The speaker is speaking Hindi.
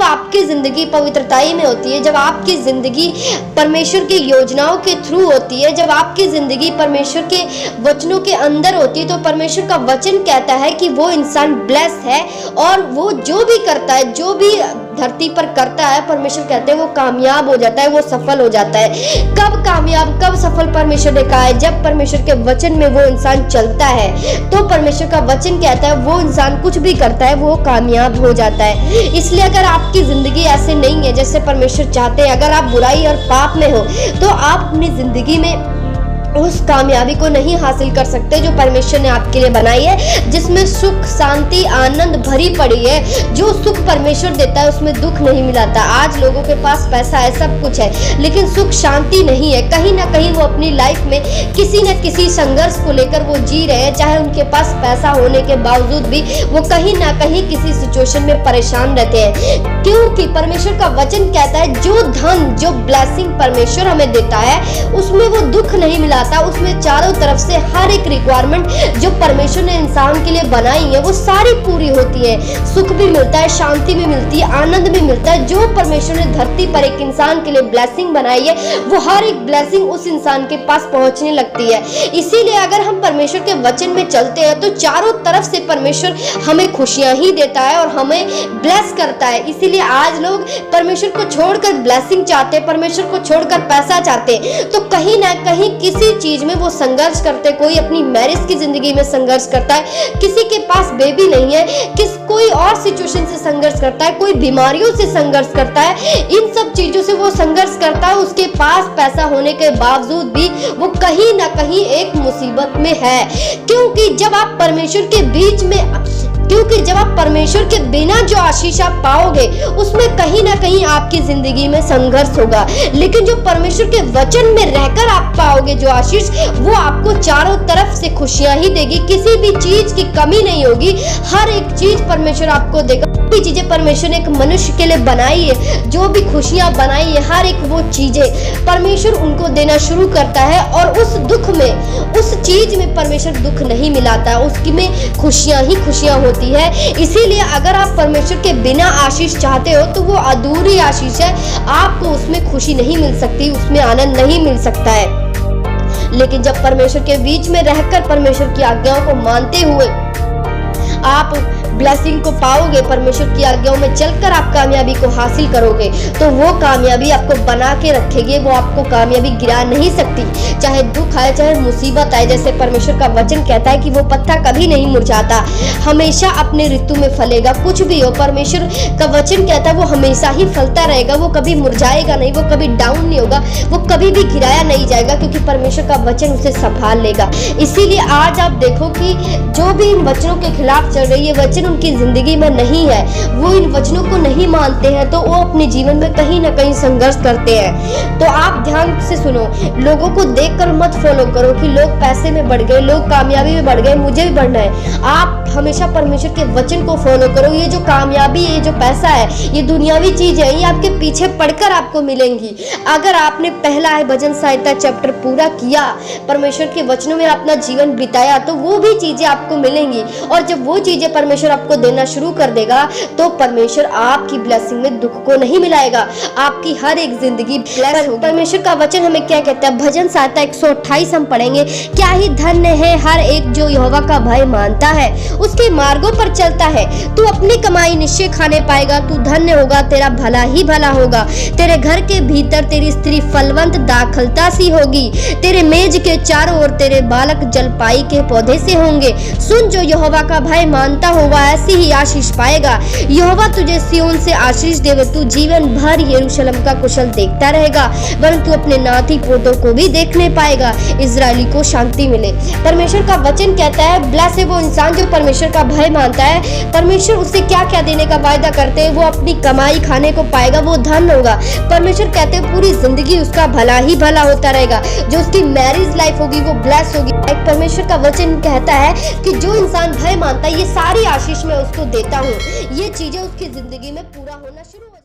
आपकी ज़िंदगी पवित्रताई में होती है, जब आपकी ज़िंदगी परमेश्वर की योजनाओं के थ्रू होती है, जब आपकी ज़िंदगी परमेश्वर के वचनों के अंदर होती है, तो परमेश्वर का वचन कहता है कि वो इंसान ब्लेस्ड है और वो जो भी करता है, जो भी धरती पर करता है, परमेश्वर कहते हैं वो कामयाब हो जाता है, वो सफल हो जाता है। कब कामयाब, कब सफल परमेश्वर ने कहा है? जब परमेश्वर के वचन में वो इंसान चलता है, तो परमेश्वर का वचन कहता है वो इंसान कुछ भी करता है वो कामयाब हो जाता है। इसलिए अगर आपकी जिंदगी ऐसे नहीं है जैसे परमेश्वर चाहते हैं, अगर आप बुराई और पाप में हो, तो आप अपनी जिंदगी में उस कामयाबी को नहीं हासिल कर सकते जो परमेश्वर ने आपके लिए बनाई है, जिसमें सुख, शांति, आनंद भरी पड़ी है। जो सुख परमेश्वर देता है उसमें दुख नहीं मिलाता। आज लोगों के पास पैसा है, सब कुछ है, लेकिन सुख शांति नहीं है। कहीं ना कहीं वो अपनी लाइफ में किसी न किसी संघर्ष को लेकर वो जी रहे हैं। चाहे उनके पास पैसा होने के बावजूद भी वो कहीं ना कहीं किसी सिचुएशन में परेशान रहते हैं, क्योंकि परमेश्वर का वचन कहता है जो धन, जो ब्लेसिंग परमेश्वर हमें देता है उसमें वो दुख नहीं मिला, उसमें चारों तरफ से हर एक रिक्वायरमेंट जो परमेश्वर ने इंसान के लिए बनाई है वो सारी पूरी होती है। सुख भी मिलता है, शांति भी मिलती है, आनंद भी मिलता है। जो परमेश्वर ने धरती पर एक इंसान के लिए ब्लेसिंग बनाई है वो हर एक ब्लेसिंग उस इंसान के पास पहुंचने लगती है। इसीलिए अगर हम परमेश्वर के वचन में चलते हैं तो चारों तरफ से परमेश्वर हमें खुशियां ही देता है और हमें ब्लेस करता है। इसीलिए आज लोग परमेश्वर को छोड़कर ब्लेसिंग चाहते हैं, परमेश्वर को छोड़कर पैसा चाहते हैं, तो कहीं ना कहीं किसी चीज में वो संघर्ष करते। कोई अपनी मैरिज की जिंदगी में संघर्ष करता है, किसी के पास बेबी नहीं है, कोई और सिचुएशन से संघर्ष करता है, कोई बीमारियों से संघर्ष करता है। इन सब चीजों से वो संघर्ष करता है। उसके पास पैसा होने के बावजूद भी वो कहीं ना कहीं एक मुसीबत में है, क्योंकि जब आप परमेश्वर के बीच में जब आप परमेश्वर के बिना जो आशीष आप पाओगे उसमें कहीं ना कहीं आपकी जिंदगी में संघर्ष होगा। लेकिन जो परमेश्वर के वचन में रहकर आप पाओगे जो आशीष, वो आपको चारों तरफ से खुशियां ही देगी। किसी भी चीज की कमी नहीं होगी, हर एक चीज परमेश्वर आपको देगा। भी चीजें परमेश्वर ने एक मनुष्य के लिए बनाई है, जो भी खुशियां बनाई है, हर एक वो चीजें परमेश्वर उनको देना शुरू करता है। और उस दुख में, उस चीज में परमेश्वर दुख नहीं मिलाता, उसकी में खुशियां ही खुशियां होती है। इसीलिए अगर आप परमेश्वर के बिना आशीष चाहते हो तो वो अधूरी आशीष है, आपको उसमें खुशी नहीं मिल सकती, उसमें आनंद नहीं मिल सकता है। लेकिन जब परमेश्वर के बीच में रहकर परमेश्वर की आज्ञाओं को मानते हुए आप ब्लेसिंग को पाओगे, परमेश्वर की आज्ञाओं में चलकर आप कामयाबी को हासिल करोगे, तो वो कामयाबी आपको बना के रखेगी, वो आपको कामयाबी गिरा नहीं सकती। चाहे दुख आए, चाहे मुसीबत आए, जैसे परमेश्वर का वचन कहता है कि वो पत्ता कभी नहीं मुरझाता, हमेशा अपने ऋतु में फलेगा। कुछ भी हो, परमेश्वर का वचन कहता है वो हमेशा ही फलता रहेगा, वो कभी मुरझाएगा नहीं, वो कभी डाउन नहीं होगा, वो कभी भी गिराया नहीं जाएगा, क्योंकि परमेश्वर का वचन उसे संभाल लेगा। इसीलिए आज आप देखो कि जो भी इन वचनों के खिलाफ चल रही है, वचन उनकी जिंदगी में नहीं है, वो इन वचनों को नहीं मानते हैं, तो वो अपने जीवन में कहीं ना कहीं संघर्ष करते हैं। तो आप ध्यान से सुनो, लोगों को देखकर मत फॉलो करो कि लोग पैसे में बढ़ गए, लोग कामयाबी में बढ़ गए, मुझे भी बढ़ना है। आप हमेशा परमेश्वर के वचन को फॉलो करो। ये जो कामयाबी, ये जो पैसा है, ये दुनियावी चीज है, ये आपके पीछे पड़कर आपको मिलेंगी। अगर आपने पहला है भजन संहिता चैप्टर पूरा किया, परमेश्वर के वचनों में अपना जीवन बिताया, तो वो भी चीजें आपको मिलेंगी। और जब वो चीजें परमेश्वर आपको देना शुरू कर देगा तो परमेश्वर आपकी ब्लेसिंग में दुख को नहीं मिलाएगा, आपकी हर एक जिंदगी ब्लेस होगी। परमेश्वर का वचन हमें क्या कहता है? भजन संहिता 128 हम पढ़ेंगे, क्या ही धन्य है हर एक जो यहोवा का भय मानता है, उसके मार्गों पर चलता है। तू अपनी कमाई निश्चय खाने पाएगा, तू धन्य होगा, तेरा भला ही भला होगा। तेरे घर के भीतर तेरी स्त्री फलवंत दाखलता सी होगी, तेरे मेज के चारों ओर तेरे बालक जलपाई के पौधे से होंगे। सुन, जो यहोवा का भय मानता होगा ऐसी ही आशीष पाएगा। यहोवा तुझे सिय्योन से आशीष देवे, तू जीवन भर यरूशलेम का कुशल देखता रहेगा, वरन तू अपने नाती पोतों को भी देखने पाएगा, इजरायली को शांति मिले। परमेश्वर का वचन कहता है ब्लेस है वो इंसान जो परमेश्वर का भय मानता है। परमेश्वर उससे क्या क्या देने का वायदा करते हैं, वो अपनी कमाई खाने को पाएगा, वो धन होगा। परमेश्वर कहते हैं पूरी जिंदगी उसका भला ही भला होता रहेगा, जो उसकी मैरिज लाइफ होगी वो ब्लेस होगी। परमेश्वर का वचन कहता है कि जो इंसान भय मानता है ये सारी आशीष मैं उसको देता हूँ, ये चीजें उसकी जिंदगी में पूरा होना शुरू हो